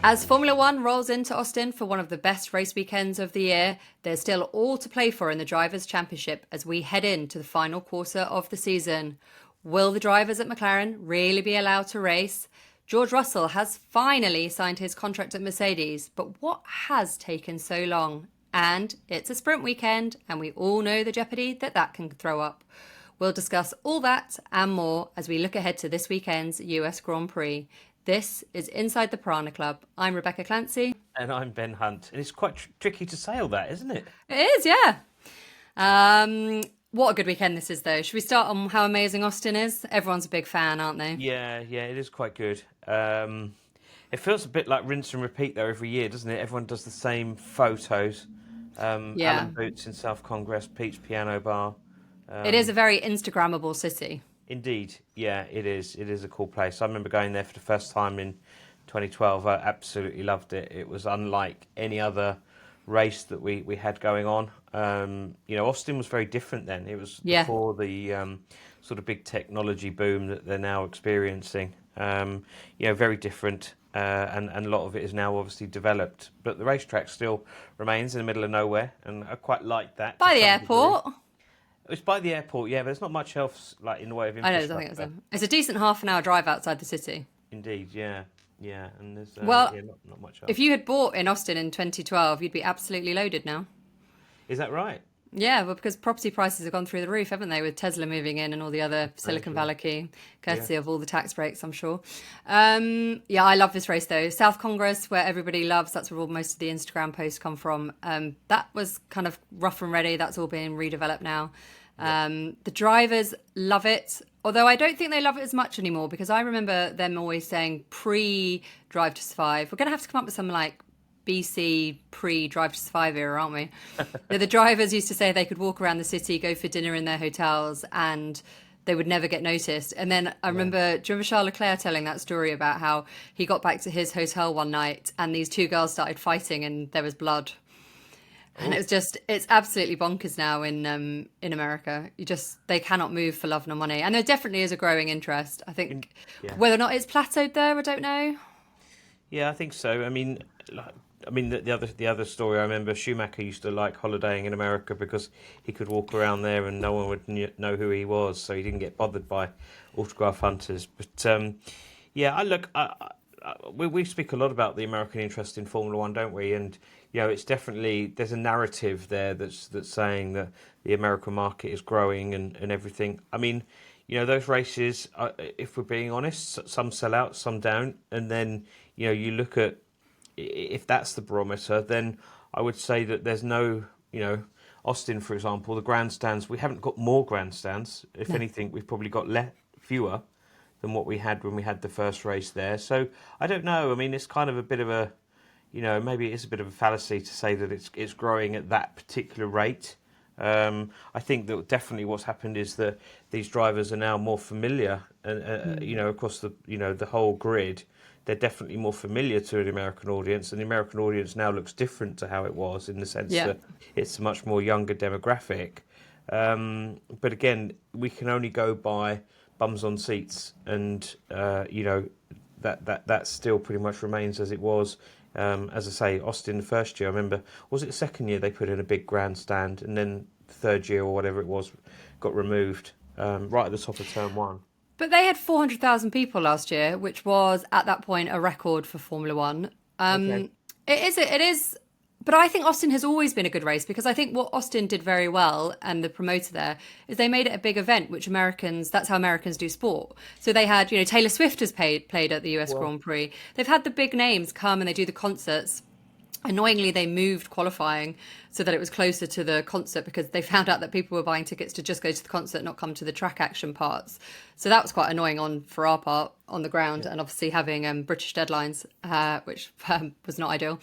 As Formula One rolls into Austin for one of the best race weekends of the year, there's still all to play for in the Drivers' Championship as we head into the final quarter of the season. Will the drivers at McLaren really be allowed to race? George Russell has finally signed his contract at Mercedes, but what has taken so long? And it's a sprint weekend, and we all know the jeopardy that can throw up. We'll discuss all that and more as we look ahead to this weekend's US Grand Prix. This is Inside the Piranha Club. I'm Rebecca Clancy. And I'm Ben Hunt. And it's quite tricky to say all that, isn't it? It is, yeah. What a good weekend this is, though. Should we start on how amazing Austin is? Everyone's a big fan, aren't they? Yeah, it is quite good. It feels a bit like rinse and repeat, though, every year, doesn't it? Everyone does the same photos. Alan Boots in South Congress, Pete's Piano Bar. It is a very Instagrammable city. Indeed, yeah, it is. It is a cool place. I remember going there for the first time in 2012. I absolutely loved it. It was unlike any other race that we had going on. Austin was very different then. It was before the sort of big technology boom that they're now experiencing. Very different. And a lot of it is now obviously developed. But the racetrack still remains in the middle of nowhere, and I quite like that. By the airport. It's by the airport, yeah, but there's not much else like in the way of infrastructure. I know, it's a decent half-an-hour drive outside the city. Indeed, yeah, and there's not much else. If you had bought in Austin in 2012, you'd be absolutely loaded now. Is that right? Yeah, well, because property prices have gone through the roof, haven't they, with Tesla moving in and all the other Silicon Valley, courtesy of all the tax breaks, I'm sure. I love this race, though. South Congress, where everybody loves, that's where most of the Instagram posts come from. That was kind of rough and ready. That's all being redeveloped now. The drivers love it, although I don't think they love it as much anymore, because I remember them always saying pre-Drive to Survive. We're going to have to come up with some like BC pre-Drive to Survive era, aren't we? The drivers used to say they could walk around the city, go for dinner in their hotels, and they would never get noticed. And then I remember, do you remember Charles Leclerc telling that story about how he got back to his hotel one night and these two girls started fighting and there was blood? And it's absolutely bonkers now in America. They cannot move for love nor money. And there definitely is a growing interest. I think whether or not it's plateaued there, I don't know. Yeah, I think so. The other story I remember, Schumacher used to like holidaying in America because he could walk around there and no one would know who he was, so he didn't get bothered by autograph hunters. But we speak a lot about the American interest in Formula One, don't we? And it's definitely, there's a narrative there that's saying that the American market is growing and everything. I mean, those races, if we're being honest, some sell out, some don't. And then, you look at, if that's the barometer, then I would say that there's no, Austin, for example, the grandstands, we haven't got more grandstands. If anything, we've probably got fewer than what we had when we had the first race there. So I don't know. I mean, it's kind of a bit of a, maybe it's a bit of a fallacy to say that it's growing at that particular rate. I think that definitely what's happened is that these drivers are now more familiar, across the whole grid. They're definitely more familiar to an American audience, and the American audience now looks different to how it was in the sense that it's a much more younger demographic. But again, we can only go by bums on seats, and that still pretty much remains as it was. As I say, Austin the first year, I remember, was it the second year they put in a big grandstand, and then the third year or whatever it was got removed right at the top of turn one. But they had 400,000 people last year, which was at that point a record for Formula One. It is. But I think Austin has always been a good race, because I think what Austin did very well, and the promoter there, is they made it a big event, which that's how Americans do sport. So they had, Taylor Swift has played at the US Grand Prix. They've had the big names come and they do the concerts. Annoyingly, they moved qualifying so that it was closer to the concert, because they found out that people were buying tickets to just go to the concert, not come to the track action parts. So that was quite annoying for our part on the ground, and obviously having British deadlines, which was not ideal.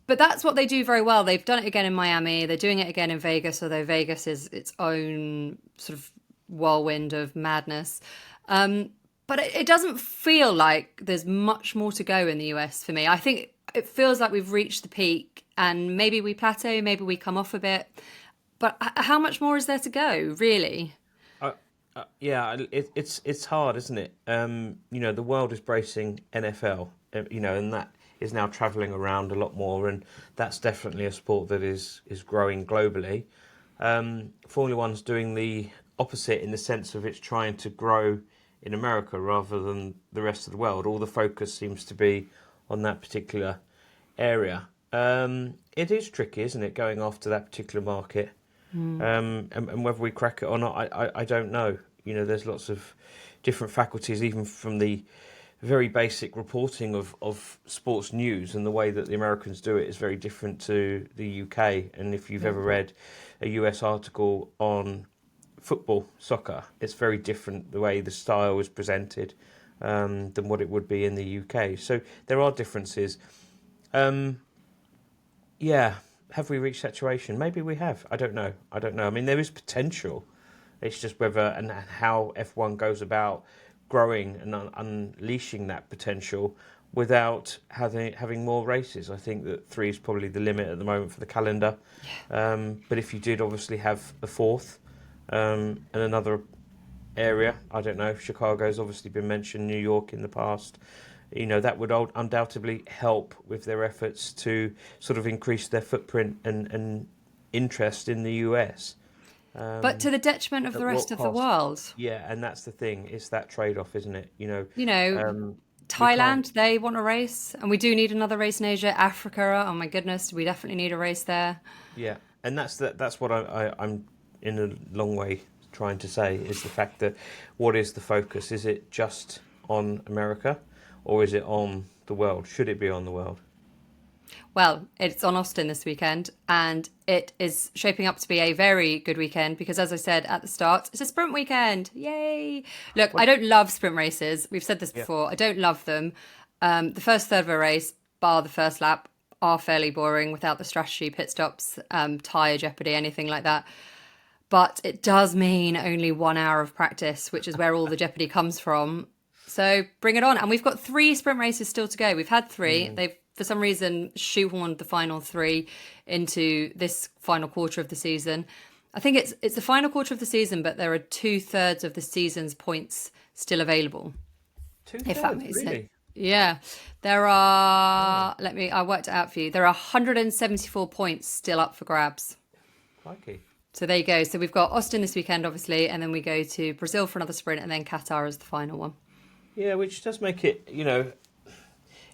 But that's what they do very well. They've done it again in Miami. They're doing it again in Vegas, although Vegas is its own sort of whirlwind of madness. But it doesn't feel like there's much more to go in the US for me. I think it feels like we've reached the peak, and maybe we plateau, maybe we come off a bit. But how much more is there to go, really? it's hard, isn't it? The world is bracing NFL, and that is now travelling around a lot more, and that's definitely a sport that is growing globally. Formula One's doing the opposite in the sense of it's trying to grow in America rather than the rest of the world. All the focus seems to be on that particular area. It is tricky, isn't it, going after that particular market? And whether we crack it or not, I don't know. There's lots of different faculties, even from the very basic reporting of sports news, and the way that the Americans do it is very different to the UK. And if you've ever read a US article on football, soccer, it's very different the way the style is presented than what it would be in the UK. So there are differences. Yeah. Have we reached saturation? Maybe we have. I don't know. I mean, there is potential. It's just whether and how F1 goes about growing and unleashing that potential without having more races. I think that 3 is probably the limit at the moment for the calendar. But if you did obviously have a fourth and another area, I don't know, Chicago's obviously been mentioned, New York in the past, that would undoubtedly help with their efforts to sort of increase their footprint and interest in the US. But to the detriment of At the rest what of the cost? world. Yeah, and that's the thing. It's that trade-off, isn't it? You know, We can't. Thailand, they want a race, and we do need another race in Asia. Africa, oh my goodness, we definitely need a race there. Yeah, and that's what I'm in a long way trying to say is the fact that what is the focus? Is it just on America, or is it on the world? Should it be on the world? Well, it's on Austin this weekend, and it is shaping up to be a very good weekend because, as I said at the start, it's a sprint weekend. Yay! Look, I don't love sprint races. We've said this Yeah. before. I don't love them. The first third of a race, bar the first lap, are fairly boring without the strategy, pit stops, tyre jeopardy, anything like that. But it does mean only 1 hour of practice, which is where all the jeopardy comes from. So bring it on. And we've got 3 sprint races still to go. We've had 3. They've, for some reason, shoehorned the final 3 into this final quarter of the season. I think it's the final quarter of the season, but there are 2/3 of the season's points still available, if that 2/3, makes sense. really? Yeah. There are, I worked it out for you. There are 174 points still up for grabs. Crikey. So there you go. So we've got Austin this weekend, obviously, and then we go to Brazil for another sprint, and then Qatar as the final one. Yeah, which does make it,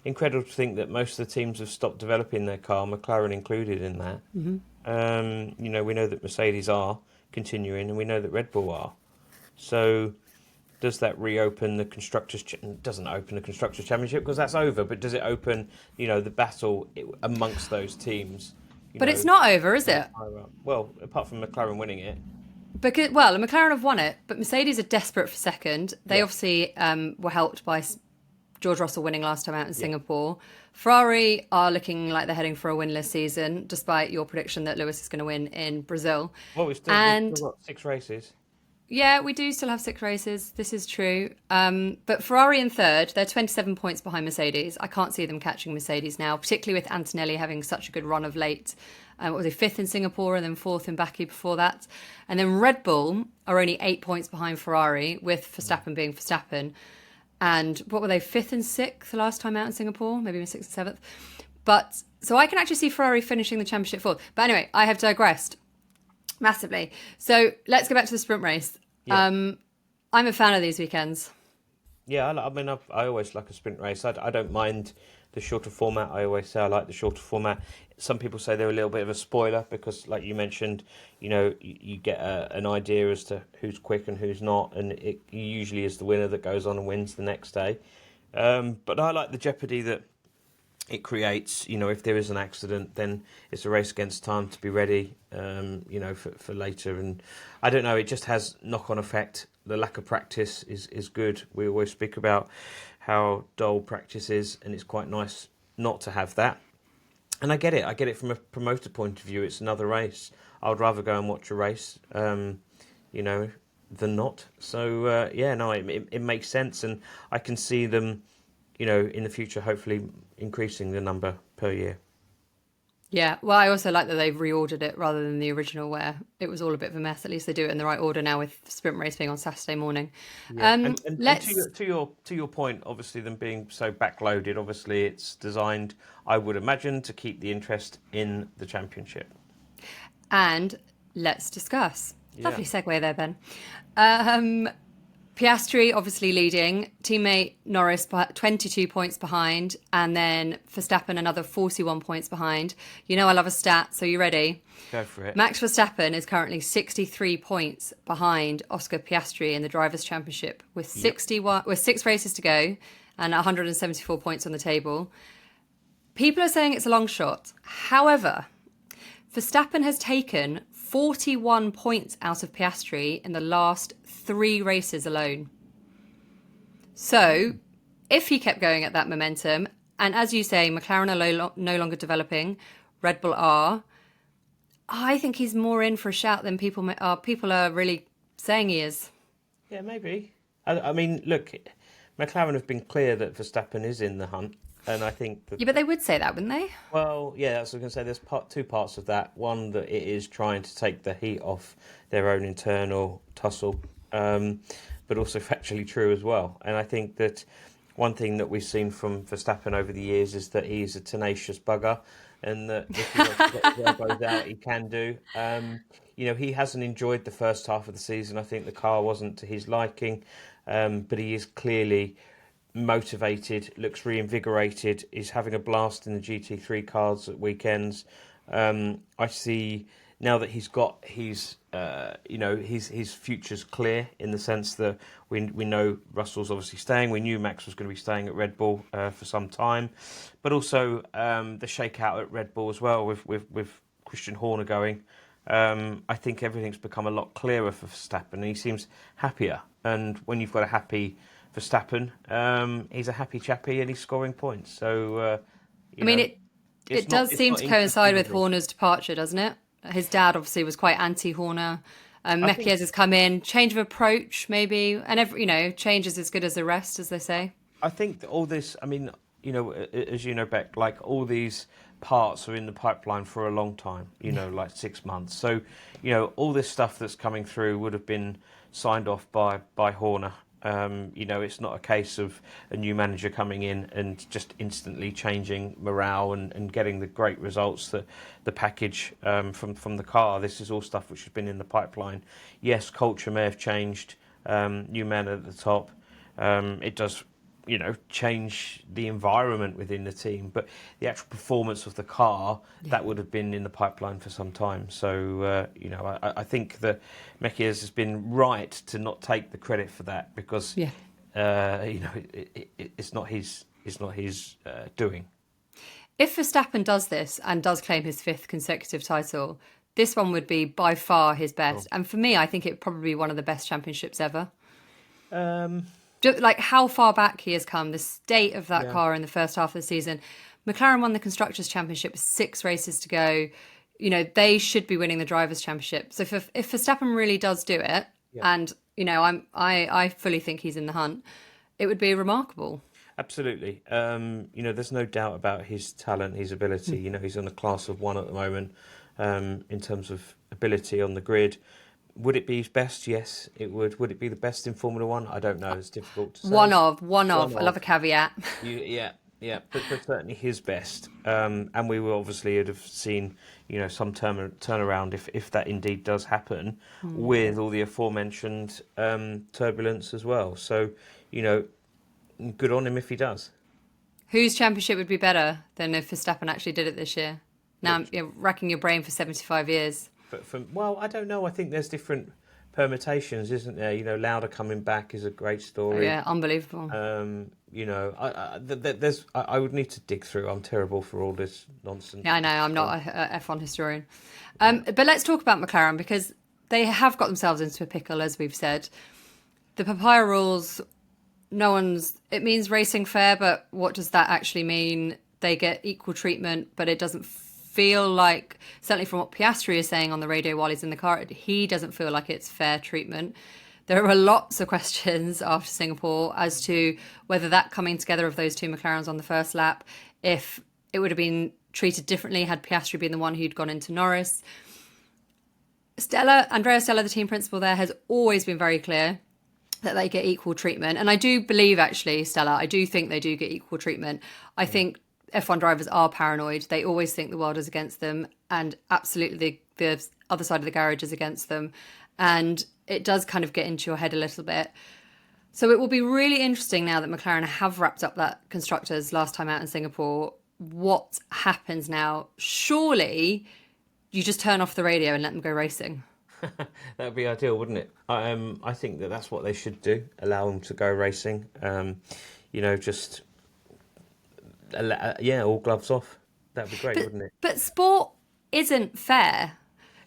incredible to think that most of the teams have stopped developing their car, McLaren included in that. We know that Mercedes are continuing, and we know that Red Bull are. So does that reopen the constructors? Doesn't open the constructors championship because that's over. But does it open, the battle amongst those teams? But it's not over, is it? Well, apart from McLaren winning it. Because, well, the McLaren have won it, but Mercedes are desperate for second. They Yeah. obviously were helped by George Russell winning last time out in Singapore. Ferrari are looking like they're heading for a winless season, despite your prediction that Lewis is going to win in Brazil. Well, we've And still got 6 races. yeah, we do still have 6 races. This is true. But Ferrari in third, they're 27 points behind Mercedes. I can't see them catching Mercedes now, particularly with Antonelli having such a good run of late. What was he, 5th in Singapore and then 4th in Baku before that? And then Red Bull are only 8 points behind Ferrari, with Verstappen being Verstappen. And what were they, 5th and 6th last time out in Singapore? Maybe 6th and 7th. But so I can actually see Ferrari finishing the championship 4th. But anyway, I have digressed massively. So let's go back to the sprint race. Yeah. I'm a fan of these weekends. Yeah, I always like a sprint race. I don't mind the shorter format. I always say I like the shorter format. Some people say they're a little bit of a spoiler because, like you mentioned, you get an idea as to who's quick and who's not, and it usually is the winner that goes on and wins the next day. But I like the jeopardy that it creates. If there is an accident, then it's a race against time to be ready, for later. And I don't know, it just has knock-on effect. The lack of practice is good. We always speak about how dull practice is, and it's quite nice not to have that. And I get it from a promoter point of view. It's another race. I would rather go and watch a race, than not. So, it makes sense. And I can see them, in the future, hopefully increasing the number per year. Yeah, well, I also like that they've reordered it rather than the original where it was all a bit of a mess. At least they do it in the right order now with the sprint race being on Saturday morning. Yeah, and Let's to your point, obviously them being so backloaded, obviously it's designed, I would imagine, to keep the interest in the championship. and let's discuss. Yeah, Lovely segue there, Ben. Um, Piastri obviously leading, teammate Norris 22 points behind, and then Verstappen another 41 points behind. You know I love a stat, so you ready? go for it. Max Verstappen is currently 63 points behind Oscar Piastri in the Drivers' Championship with Yep. 6 races to go and 174 points on the table. People are saying it's a long shot. However, Verstappen has taken 41 points out of Piastri in the last 3 races alone. So, if he kept going at that momentum, and as you say, McLaren are no longer developing, Red Bull are, I think he's more in for a shout than people are really saying he is. Yeah, maybe. I mean, look, McLaren have been clear that Verstappen is in the hunt, and I think that, Yeah, but they would say that, wouldn't they? well, yeah, that's what I was going to say. There's two parts of that. One, that it is trying to take the heat off their own internal tussle, but also factually true as well. And I think that one thing that we've seen from Verstappen over the years is that he's a tenacious bugger, and that if he wants to get his elbows out, he can do. He hasn't enjoyed the first half of the season. I think the car wasn't to his liking, but he is clearly motivated, looks reinvigorated, is having a blast in the GT3 cars at weekends. I see now that he's got his future's clear in the sense that we know Russell's obviously staying. We knew Max was going to be staying at Red Bull for some time, but also the shakeout at Red Bull as well with Christian Horner going. I think everything's become a lot clearer for Verstappen, and he seems happier. And when you've got a happy Verstappen, he's a happy chappy, and he's scoring points. So, I mean, it does it's seem not to coincide with inconceivable. Horner's departure, doesn't it? His dad obviously was quite anti-Horner. I think Mekies has come in, change of approach maybe, and change is as good as the rest, as they say. I think that all this, I mean, as you know, Beck, like all these parts are in the pipeline for a long time, like 6 months. So, all this stuff that's coming through would have been signed off by Horner. It's not a case of a new manager coming in and just instantly changing morale and getting the great results that the package from the car. This is all stuff which has been in the pipeline. Yes, culture may have changed, new men at the top. It does change the environment within the team, but the actual performance of the car, that would have been in the pipeline for some time. So, I think that Mekies has been right to not take the credit for that because, Yeah. it's not his doing. If Verstappen does this and does claim his 5th consecutive title, this one would be by far his best. And for me, I think it would probably be one of the best championships ever. Just like how far back he has come, the state of that car in the first half of the season. McLaren won the Constructors' Championship with 6 races to go. They should be winning the Drivers' Championship. So if Verstappen really does do it, and I fully think he's in the hunt, it would be remarkable. Absolutely. There's no doubt about his talent, his ability. He's on a class of 1 at the moment in terms of ability on the grid. Would it be his best? Yes, it would. Would it be the best in Formula One? I don't know. It's difficult to say. One of. I love a caveat. Yeah, but certainly his best. And we will obviously would have seen, some turnaround if that indeed does happen, with all the aforementioned turbulence as well. So, good on him if he does. Whose championship would be better than if Verstappen actually did it this year? Now Which, I'm racking your brain for 75 years. but well, I don't know. I think there's different permutations, isn't there? Lauder coming back is a great story. Yeah, unbelievable. I would need to dig through. I'm terrible for all this nonsense. Yeah, I know. I'm not a F1 historian. But let's talk about McLaren because they have got themselves into a pickle, as we've said. The papaya rules, it means racing fair, but what does that actually mean? They get equal treatment, but it doesn't feel like, certainly from what Piastri is saying on the radio while he's in the car, he doesn't feel like it's fair treatment. There are lots of questions after Singapore as to whether that coming together of those 2 McLarens on the first lap, if it would have been treated differently had Piastri been the one who'd gone into Norris. Andrea Stella, the team principal there, has always been very clear that they get equal treatment. And I do believe, actually, Stella, I do think they do get equal treatment. I think F1 drivers are paranoid. They always think the world is against them, and absolutely the other side of the garage is against them. And it does kind of get into your head a little bit. So it will be really interesting now that McLaren have wrapped up that constructors last time out in Singapore. What happens now? Surely you just turn off the radio and let them go racing. That would be ideal, wouldn't it? I think that that's what they should do. Allow them to go racing. Just all gloves off. That would be great, wouldn't it? But sport isn't fair.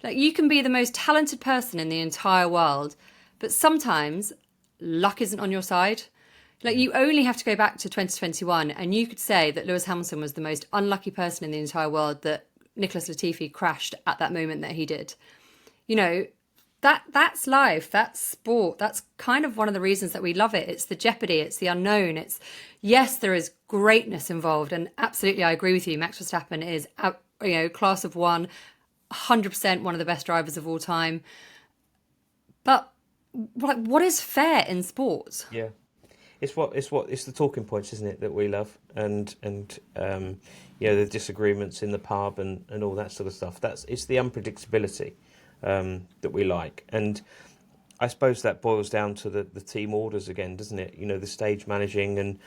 Like, you can be the most talented person in the entire world, but sometimes luck isn't on your side. Like, you only have to go back to 2021 and you could say that Lewis Hamilton was the most unlucky person in the entire world, that Nicholas Latifi crashed at that moment that he did. You know, that's life, that's sport. That's kind of one of the reasons that we love it. It's the jeopardy, it's the unknown. It's, yes, there is greatness involved, and absolutely I agree with you. Max Verstappen is, class of one, 100% one of the best drivers of all time. But what is fair in sport? Yeah, it's the talking points, isn't it, that we love, and the disagreements in the pub and all that sort of stuff. It's the unpredictability that we like, and I suppose that boils down to the team orders again, doesn't it? You know, the stage managing, and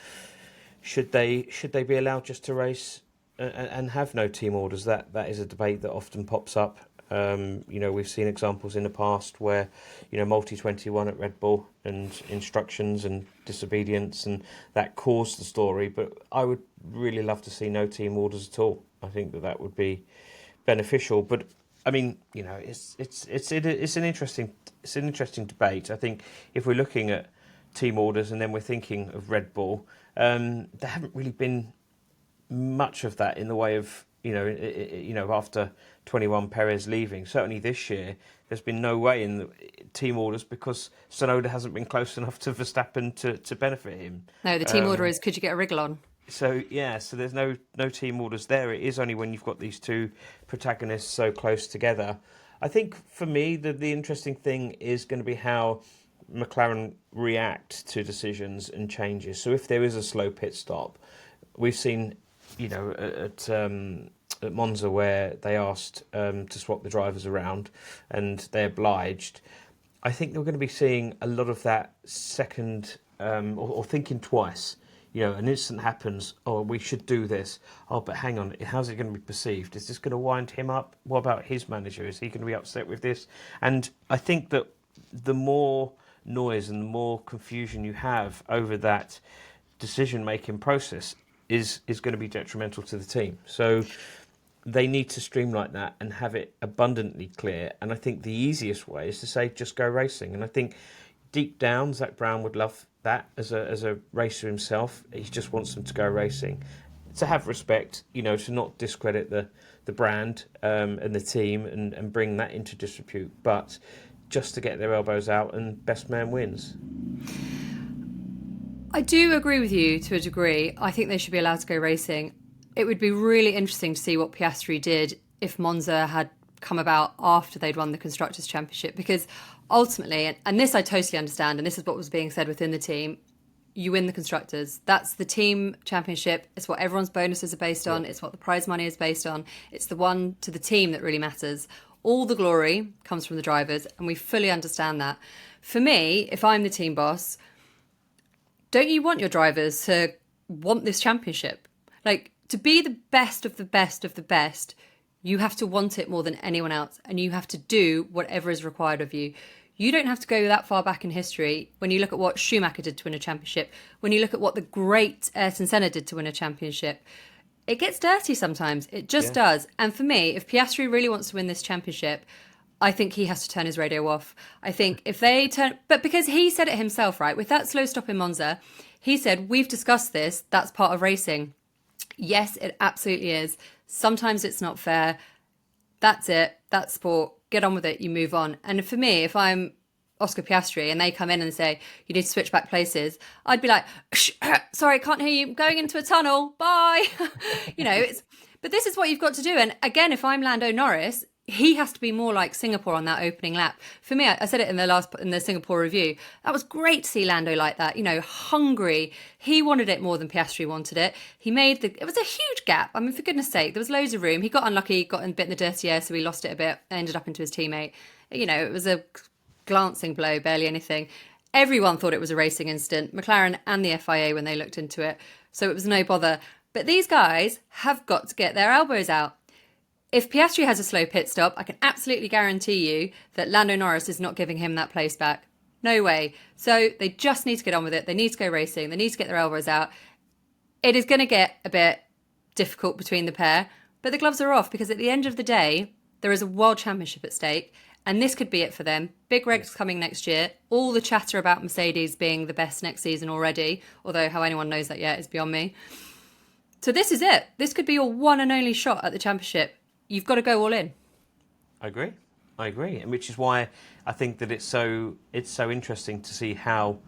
should they be allowed just to race and have no team orders? That is a debate that often pops up. We've seen examples in the past where, multi-21 at Red Bull and instructions and disobedience, and that caused the story. But I would really love to see no team orders at all. I think that would be beneficial. But I mean, it's an interesting debate. I think if we're looking at team orders and then we're thinking of Red Bull, there haven't really been much of that in the way of after 21 Perez leaving. Certainly this year, there's been no way in the team orders because Tsunoda hasn't been close enough to Verstappen to benefit him. No, the team order is, could you get a wriggle on? So there's no team orders there. It is only when you've got these two protagonists so close together. I think for me, the interesting thing is going to be how McLaren react to decisions and changes. So if there is a slow pit stop, we've seen, at Monza where they asked to swap the drivers around and they obliged. I think we're going to be seeing a lot of that second or thinking twice. An incident happens, oh, we should do this. Oh, but hang on, how's it going to be perceived? Is this going to wind him up? What about his manager? Is he going to be upset with this? And I think that the more noise and the more confusion you have over that decision-making process is going to be detrimental to the team. So they need to streamline that and have it abundantly clear. And I think the easiest way is to say, just go racing. And I think deep down, Zach Brown would love that as a racer himself. He just wants them to go racing, to have respect, to not discredit the brand and the team and bring that into disrepute, but just to get their elbows out and best man wins. I do agree with you to a degree. I think they should be allowed to go racing. It would be really interesting to see what Piastri did if Monza had come about after they'd won the Constructors' Championship, because ultimately, and this I totally understand, and this is what was being said within the team, you win the Constructors. That's the team championship. It's what everyone's bonuses are based on. It's what the prize money is based on. It's the one to the team that really matters. All the glory comes from the drivers, and we fully understand that. For me, if I'm the team boss, don't you want your drivers to want this championship? Like, to be the best of the best of the best, you have to want it more than anyone else, and you have to do whatever is required of you. You don't have to go that far back in history. When you look at what Schumacher did to win a championship, when you look at what the great Ayrton Senna did to win a championship, it gets dirty sometimes. It just does. And for me, if Piastri really wants to win this championship, I think he has to turn his radio off. I think if they turn... But because he said it himself, right? With that slow stop in Monza, he said, we've discussed this. That's part of racing. Yes, it absolutely is. Sometimes it's not fair. That's it. That's sport. Get on with it. You move on. And for me, if I'm Oscar Piastri and they come in and say, you need to switch back places, I'd be like, sorry, can't hear you. I'm going into a tunnel. Bye. It's But this is what you've got to do. And again, if I'm Lando Norris, he has to be more like Singapore on that opening lap. For me, I said it in the Singapore review. That was great to see Lando like that. Hungry. He wanted it more than Piastri wanted it. It was a huge gap. I mean, for goodness sake, there was loads of room. He got unlucky, got a bit in the dirty air, so he lost it a bit. Ended up into his teammate. It was a glancing blow, barely anything. Everyone thought it was a racing incident, McLaren and the FIA when they looked into it. So it was no bother. But these guys have got to get their elbows out. If Piastri has a slow pit stop, I can absolutely guarantee you that Lando Norris is not giving him that place back. No way. So they just need to get on with it. They need to go racing. They need to get their elbows out. It is going to get a bit difficult between the pair, but the gloves are off because at the end of the day, there is a world championship at stake, and this could be it for them. Big regs coming next year. All the chatter about Mercedes being the best next season already, although how anyone knows that yet is beyond me. So this is it. This could be your one and only shot at the championship. You've got to go all in. I agree, and which is why I think that it's so interesting to see how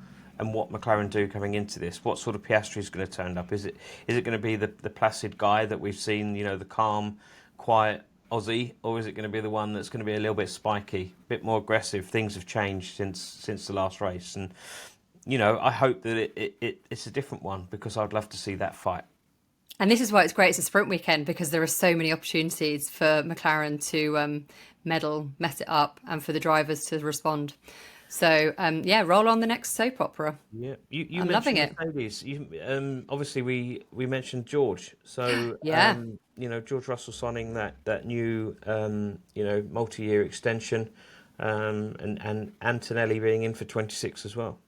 and what McLaren do coming into this. What sort of Piastri is going to turn up? Is it going to be the placid guy that we've seen, the calm, quiet Aussie, or is it going to be the one that's going to be a little bit spiky, a bit more aggressive? Things have changed since the last race, and I hope that it's a different one because I'd love to see that fight. And this is why it's great. It's a sprint weekend because there are so many opportunities for McLaren to mess it up and for the drivers to respond. So, roll on the next soap opera. Yeah, you I'm loving it. Mercedes. Obviously, we mentioned George. So, yeah. George Russell signing that new, multi-year extension, and Antonelli being in for 26 as well.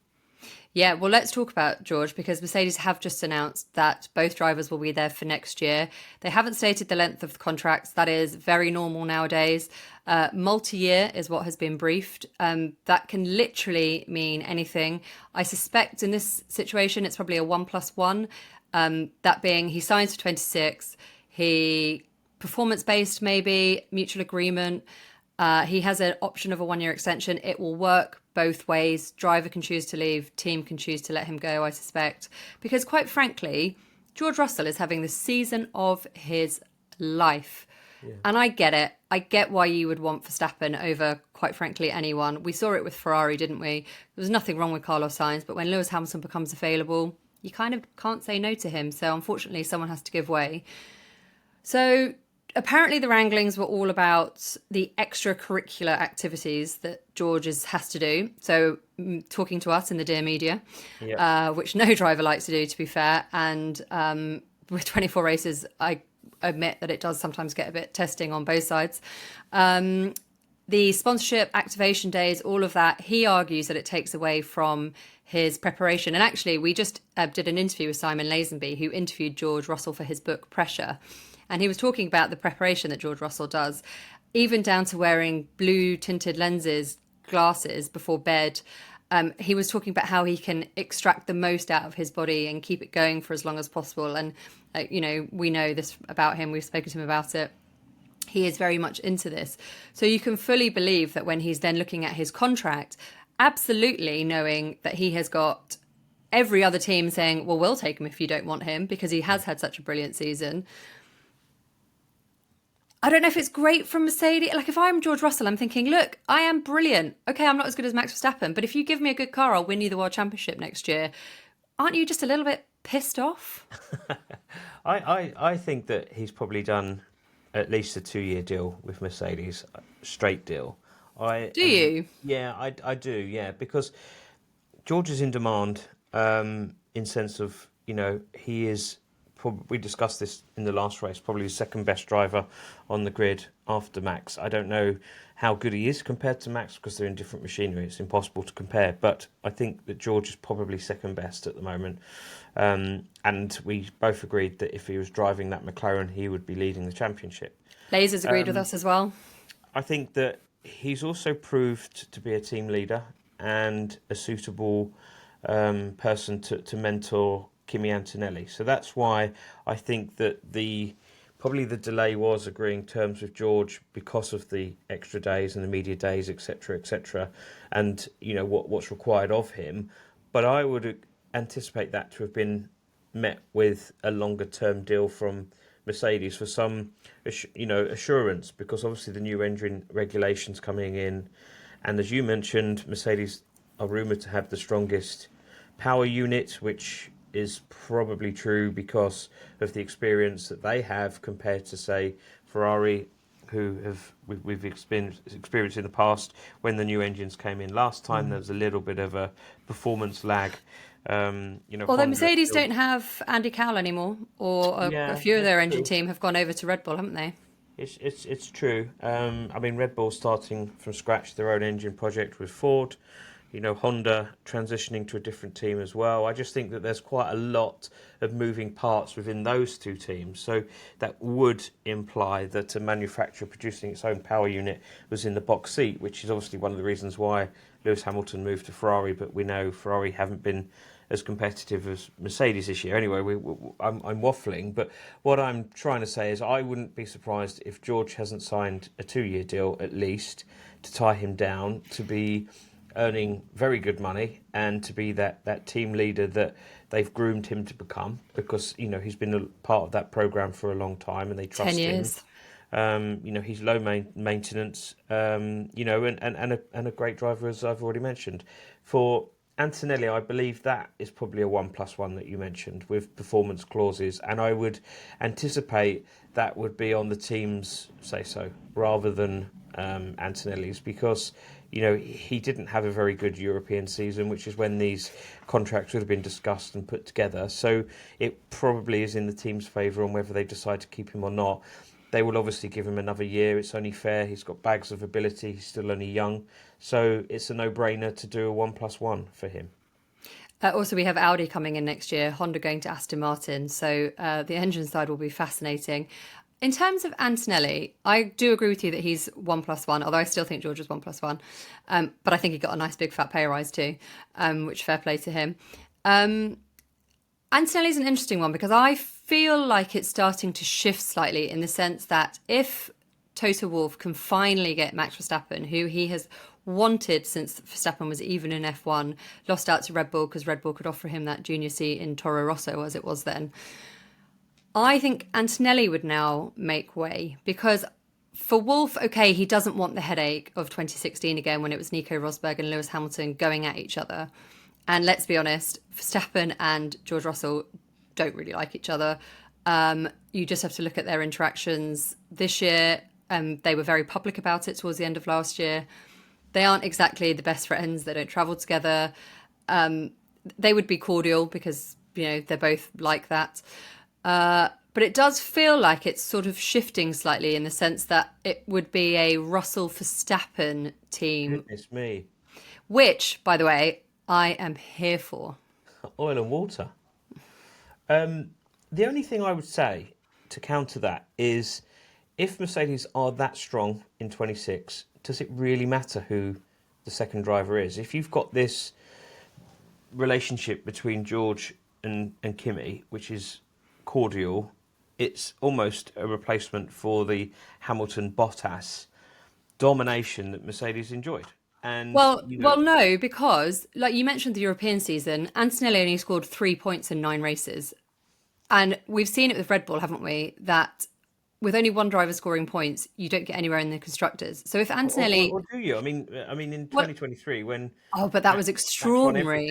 Yeah, well, let's talk about George because Mercedes have just announced that both drivers will be there for next year. They haven't stated the length of the contracts. That is very normal nowadays. Multi-year is what has been briefed. That can literally mean anything. I suspect in this situation, it's probably a 1+1. That being he signs for 26. He performance-based, maybe mutual agreement. He has an option of a 1-year extension. It will work both ways. Driver can choose to leave. Team can choose to let him go, I suspect. Because quite frankly, George Russell is having the season of his life. Yeah. And I get it. I get why you would want Verstappen over, quite frankly, anyone. We saw it with Ferrari, didn't we? There was nothing wrong with Carlos Sainz, but when Lewis Hamilton becomes available, you kind of can't say no to him. So unfortunately, someone has to give way. So apparently the wranglings were all about the extracurricular activities that George has to do. So talking to us in the dear media, which no driver likes to do, to be fair. And with 24 races, I admit that it does sometimes get a bit testing on both sides. The sponsorship, activation days, all of that, he argues that it takes away from his preparation. And actually, we just did an interview with Simon Lazenby, who interviewed George Russell for his book, Pressure. And he was talking about the preparation that George Russell does, even down to wearing blue tinted glasses before bed. He was talking about how he can extract the most out of his body and keep it going for as long as possible. And, we know this about him. We've spoken to him about it. He is very much into this. So you can fully believe that when he's then looking at his contract, absolutely knowing that he has got every other team saying, well, we'll take him if you don't want him because he has had such a brilliant season. I don't know if it's great from Mercedes. Like, if I'm George Russell, I'm thinking, look, I am brilliant. Okay, I'm not as good as Max Verstappen, but if you give me a good car, I'll win you the World Championship next year. Aren't you just a little bit pissed off? I think that he's probably done at least a 2-year deal with Mercedes, straight deal. Do you? Yeah, I do, yeah, because George is in demand in sense of, he is... We discussed this in the last race, probably the second best driver on the grid after Max. I don't know how good he is compared to Max because they're in different machinery. It's impossible to compare. But I think that George is probably second best at the moment. And we both agreed that if he was driving that McLaren, he would be leading the championship. Lasers agreed with us as well. I think that he's also proved to be a team leader and a suitable person to mentor Kimi Antonelli. So that's why I think that probably the delay was agreeing terms with George because of the extra days and the media days, etc., and what's required of him. But I would anticipate that to have been met with a longer term deal from Mercedes for some, assurance, because obviously the new engine regulations coming in, and as you mentioned, Mercedes are rumoured to have the strongest power unit, which is probably true because of the experience that they have compared to, say, Ferrari, who we've experienced in the past when the new engines came in last time. There was a little bit of a performance lag. Although Honda Mercedes still, don't have Andy Cowell anymore, or a yeah, few of that's their engine true. team have gone over to Red Bull, haven't they? It's true. I mean, Red Bull starting from scratch their own engine project with Ford. Honda transitioning to a different team as well. I just think that there's quite a lot of moving parts within those two teams. So that would imply that a manufacturer producing its own power unit was in the box seat, which is obviously one of the reasons why Lewis Hamilton moved to Ferrari. But we know Ferrari haven't been as competitive as Mercedes this year. Anyway, I'm waffling, but what I'm trying to say is I wouldn't be surprised if George hasn't signed a 2-year deal at least to tie him down to be earning very good money and to be that team leader that they've groomed him to become, because he's been a part of that program for a long time and they 10 trust him. years. He's low maintenance, and a great driver, as I've already mentioned. For Antonelli, I believe that is probably a 1+1 that you mentioned with performance clauses, and I would anticipate that would be on the team's say so rather than Antonelli's, because he didn't have a very good European season, which is when these contracts would have been discussed and put together. So it probably is in the team's favour on whether they decide to keep him or not. They will obviously give him another year. It's only fair. He's got bags of ability. He's still only young. So it's a no-brainer to do a 1+1 for him. Also, we have Audi coming in next year, Honda going to Aston Martin. So the engine side will be fascinating. In terms of Antonelli, I do agree with you that he's 1+1, although I still think George is 1+1. But I think he got a nice big fat pay rise too, which fair play to him. Antonelli's an interesting one because I feel like it's starting to shift slightly in the sense that if Toto Wolff can finally get Max Verstappen, who he has wanted since Verstappen was even in F1, lost out to Red Bull because Red Bull could offer him that junior seat in Toro Rosso as it was then. I think Antonelli would now make way because for Wolff, okay, he doesn't want the headache of 2016 again when it was Nico Rosberg and Lewis Hamilton going at each other. And let's be honest, Verstappen and George Russell don't really like each other. You just have to look at their interactions this year. They were very public about it towards the end of last year. They aren't exactly the best friends. They don't travel together. They would be cordial because, they're both like that. But it does feel like it's sort of shifting slightly in the sense that it would be a Russell Verstappen team. Goodness me. Which, by the way, I am here for. Oil and water. The only thing I would say to counter that is if Mercedes are that strong in 26, does it really matter who the second driver is? If you've got this relationship between George and Kimi, which is cordial, it's almost a replacement for the Hamilton-Bottas domination that Mercedes enjoyed. And no, because like you mentioned the European season, Antonelli only scored 3 points in 9 races. And we've seen it with Red Bull, haven't we? That with only one driver scoring points, you don't get anywhere in the constructors. So if Antonelli, or do you? I mean, in 2023 when but that was Max won extraordinary.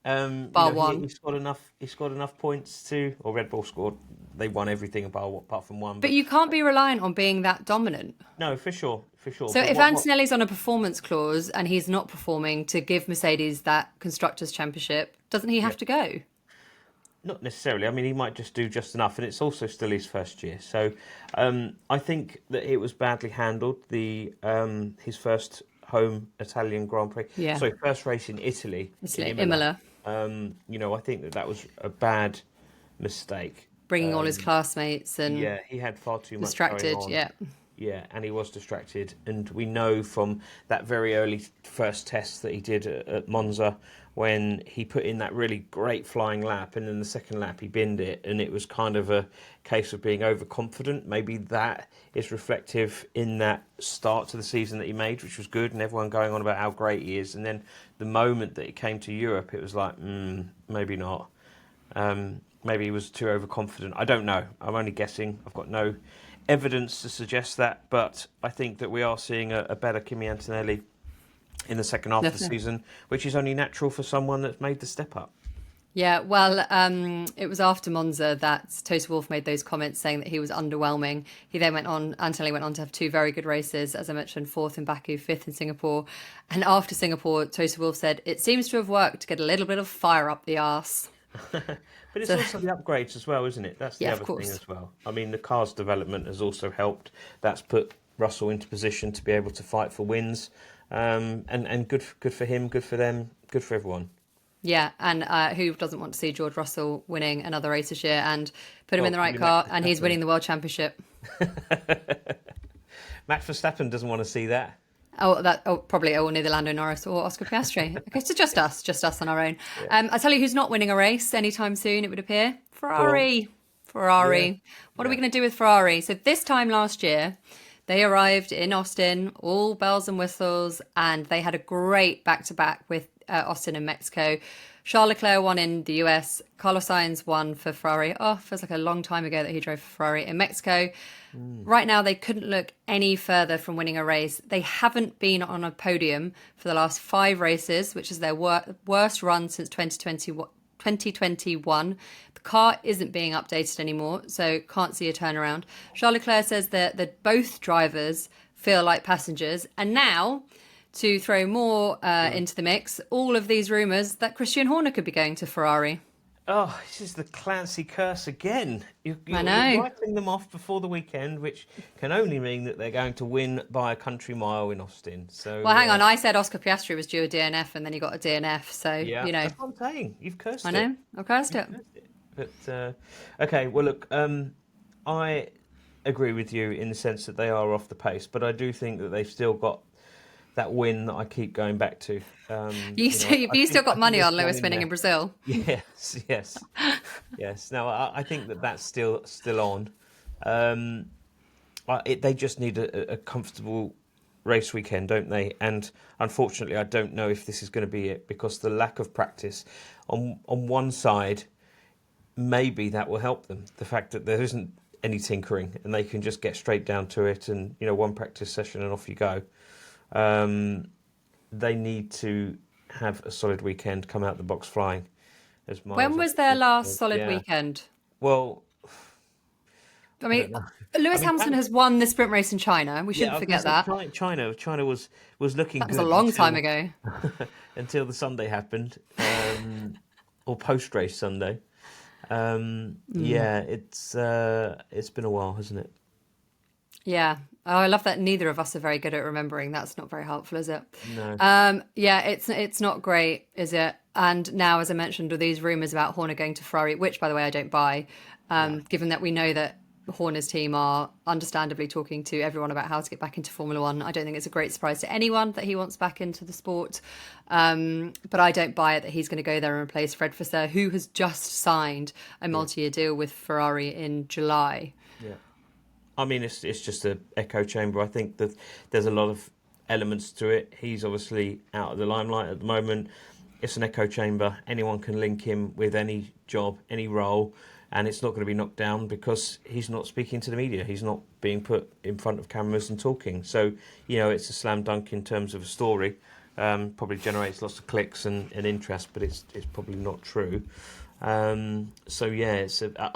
everything, Bar one. he scored enough. He scored enough points to, or Red Bull scored. They won everything apart from one. But you can't be reliant on being that dominant. No, for sure. So if Antonelli's on a performance clause and he's not performing to give Mercedes that constructors championship, doesn't he have to go? Not necessarily. I mean, he might just do just enough, and it's also still his first year. So, I think that it was badly handled. His first home Italian Grand Prix. Yeah. Sorry, first race in Italy. Imola. I think that was a bad mistake. Bringing all his classmates and he had far too much distracted. going on. Yeah, and he was distracted. And we know from that very early first test that he did at Monza when he put in that really great flying lap, and then the second lap he binned it, and it was kind of a case of being overconfident. Maybe that is reflective in that start to the season that he made, which was good, and everyone going on about how great he is. And then the moment that it came to Europe, it was like, maybe not. maybe he was too overconfident. I don't know. I'm only guessing. I've got no evidence to suggest that, but I think that we are seeing a better Kimi Antonelli in the second half of the Definitely. season, which is only natural for someone that's made the step up. Yeah, well, it was after Monza that Toto Wolff made those comments saying that he was underwhelming. He then Antonelli went on to have two very good races, as I mentioned, fourth in Baku, fifth in Singapore. And after Singapore, Toto Wolff said, it seems to have worked to get a little bit of fire up the arse. But it's So, also the upgrades as well, isn't it? That's the yeah, of other thing course. as well. I mean, the car's development has also helped. That's put Russell into position to be able to fight for wins. And good for him, good for them, good for everyone. Yeah, and who doesn't want to see George Russell winning another race this year and put him in Well, the right probably Max car, and he's Verstappen. winning the World Championship. Max Verstappen doesn't want to see that. Probably neither Lando Norris or Oscar Piastri. Okay, so just us on our own. Yeah. I tell you who's not winning a race anytime soon, it would appear. Go on. Ferrari. Yeah. Ferrari. What are we Yeah. going to do with Ferrari? So this time last year, they arrived in Austin, all bells and whistles, and they had a great back-to-back with Austin and Mexico. Charles Leclerc won in the US. Carlos Sainz won for Ferrari. Oh, feels like a long time ago that he drove for Ferrari in Mexico. Right now, they couldn't look any further from winning a race. They haven't been on a podium for the last 5 races, which is their worst run since 2021. The car isn't being updated anymore, so can't see a turnaround. Charles Leclerc says that both drivers feel like passengers. And now, to throw more into the mix, all of these rumours that Christian Horner could be going to Ferrari. Oh, this is the Clancy curse again. You're know. writing them off before the weekend, which can only mean that they're going to win by a country mile in Austin. So, Well, hang on. I said Oscar Piastri was due a DNF, and then he got a DNF. So, yeah, that's what I'm saying. You've cursed I it. know. I cursed it. But okay, well, look, I agree with you in the sense that they are off the pace, but I do think that they've still got that win that I keep going back to. You still got money on Lewis winning in Brazil. Yes. Now I think that's still on. They just need a comfortable race weekend, don't they? And unfortunately, I don't know if this is going to be it because the lack of practice on one side, maybe that will help them. The fact that there isn't any tinkering and they can just get straight down to it, and one practice session and off you go. They need to have a solid weekend, come out the box flying. When was their last solid weekend? Well, I mean, Lewis Hamilton has won the sprint race in China. We shouldn't forget that. China was looking That was good a long time ago. until the Sunday happened, or post race Sunday. Yeah, it's been a while, hasn't it? Yeah. Oh, I love that neither of us are very good at remembering. That's not very helpful, is it? No. Yeah, it's not great, is it? And now, as I mentioned, with these rumours about Horner going to Ferrari, which, by the way, I don't buy, given that we know that Horner's team are understandably talking to everyone about how to get back into Formula One. I don't think it's a great surprise to anyone that he wants back into the sport. But I don't buy it that he's going to go there and replace Fred Vasseur, who has just signed a multi-year deal with Ferrari in July. Yeah. I mean, it's just an echo chamber. I think that there's a lot of elements to it. He's obviously out of the limelight at the moment. It's an echo chamber. Anyone can link him with any job, any role, and it's not going to be knocked down because he's not speaking to the media. He's not being put in front of cameras and talking. So, it's a slam dunk in terms of a story. Probably generates lots of clicks and interest, but it's probably not true. So yeah,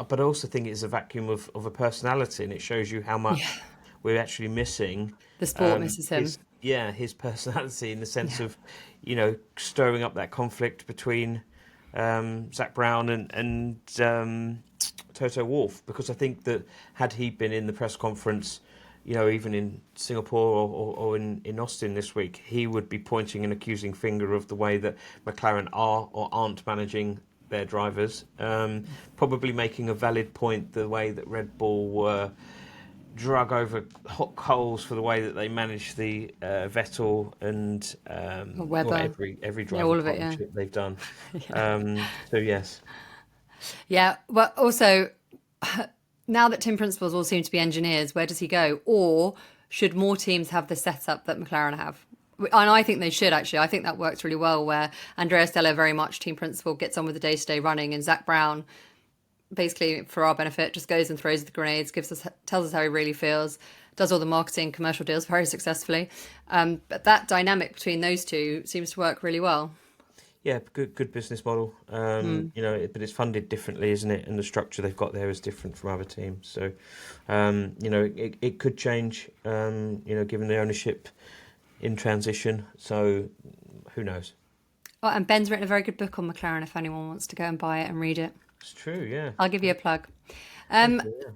but I also think it's a vacuum of a personality, and it shows you how much we're actually missing. The sport misses him. His personality in the sense of, stirring up that conflict between Zach Brown and Toto Wolff, because I think that had he been in the press conference, even in Singapore or in Austin this week, he would be pointing an accusing finger of the way that McLaren are or aren't managing their drivers, probably making a valid point the way that Red Bull were drug over hot coals for the way that they managed the Vettel and Webber. every driver all of it, partnership they've done. So yes. Yeah, well, also, now that Tim Principles all seem to be engineers, where does he go? Or should more teams have the setup that McLaren have? And I think they should, actually. I think that works really well, where Andrea Stella very much team principal gets on with the day-to-day running, and Zach Brown basically for our benefit, just goes and throws the grenades, tells us how he really feels, does all the marketing, commercial deals very successfully. But that dynamic between those two seems to work really well. Yeah, good business model. But it's funded differently, isn't it? And the structure they've got there is different from other teams. So, it could change. Given the ownership in transition. So, who knows? Oh, and Ben's written a very good book on McLaren if anyone wants to go and buy it and read it. It's true, yeah. I'll give you a plug. Thank you, yeah.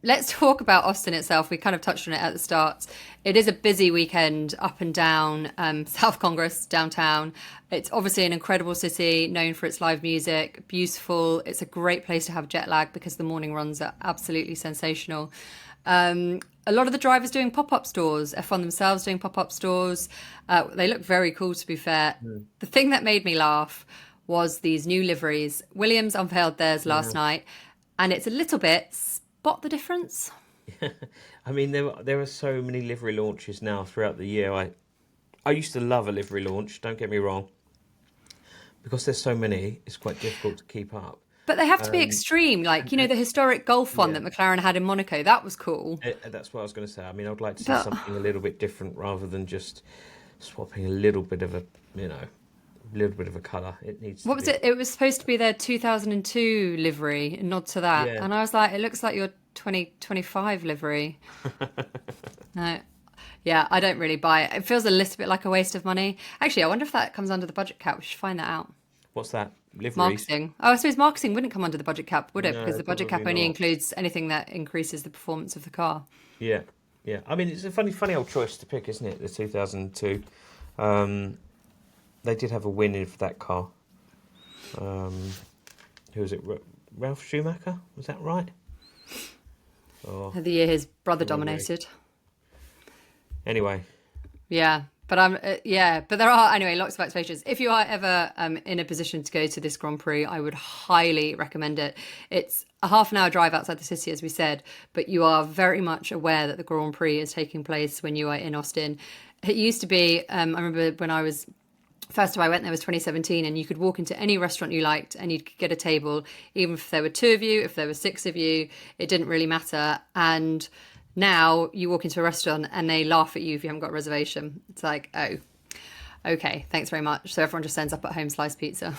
Let's talk about Austin itself. We kind of touched on it at the start. It is a busy weekend up and down South Congress, downtown. It's obviously an incredible city, known for its live music, beautiful. It's a great place to have jet lag because the morning runs are absolutely sensational. A lot of the drivers doing pop-up stores, F1 themselves doing pop-up stores. They look very cool, to be fair. The thing that made me laugh was these new liveries. Williams unveiled theirs last night, and it's a little bit spot the difference. I mean, there are so many livery launches now throughout the year. I used to love a livery launch, don't get me wrong. Because there's so many, it's quite difficult to keep up. But they have to be extreme, like, the historic Golf one that McLaren had in Monaco. That was cool. That's what I was going to say. I mean, I'd like to see something a little bit different rather than just swapping a little bit of a colour. It needs to What was it? It was supposed to be their 2002 livery, a nod to that. Yeah. And I was like, it looks like your 2025 livery. No. Yeah, I don't really buy it. It feels a little bit like a waste of money. Actually, I wonder if that comes under the budget cap. We should find that out. What's that? Liveries? Marketing. Oh, I suppose marketing wouldn't come under the budget cap, would it? No, Because the budget cap probably only not. includes anything that increases the performance of the car. Yeah. I mean, it's a funny old choice to pick, isn't it? The 2002. They did have a win in for that car. Who was it? Ralph Schumacher? Was that right? Oh, The year his brother Good memory. dominated. Anyway. Yeah, but but there are anyway lots of activations. If you are ever in a position to go to this Grand Prix, I would highly recommend it. It's a half an hour drive outside the city, as we said, but you are very much aware that the Grand Prix is taking place when you are in Austin. It used to be. I remember when I was. First time I went there was 2017, and you could walk into any restaurant you liked and you'd get a table, even if there were 2 of you, if there were 6 of you, it didn't really matter. And now you walk into a restaurant and they laugh at you if you haven't got a reservation. It's like, oh, okay, thanks very much. So everyone just ends up at home sliced pizza.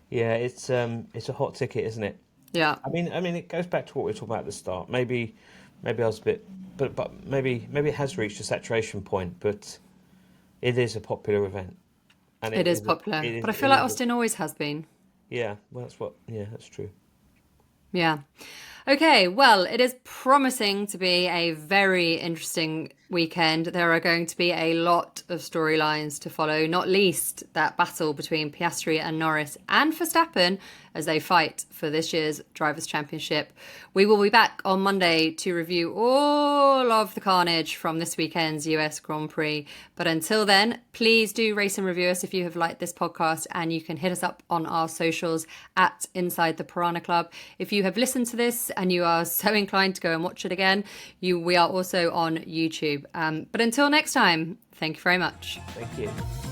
Yeah, it's a hot ticket, isn't it? Yeah. I mean, it goes back to what we were talking about at the start. Maybe I was a bit, but maybe it has reached a saturation point. But it is a popular event, and It is popular, but I feel like Austin always has been. Yeah, well, that's true. Yeah. Okay, well, it is promising to be a very interesting weekend. There are going to be a lot of storylines to follow, not least that battle between Piastri and Norris and Verstappen as they fight for this year's Drivers' Championship. We will be back on Monday to review all of the carnage from this weekend's US Grand Prix. But until then, please do rate and review us if you have liked this podcast, and you can hit us up on our socials at Inside the Piranha Club. If you have listened to this and you are so inclined to go and watch it again, we are also on YouTube. But until next time, thank you very much. Thank you.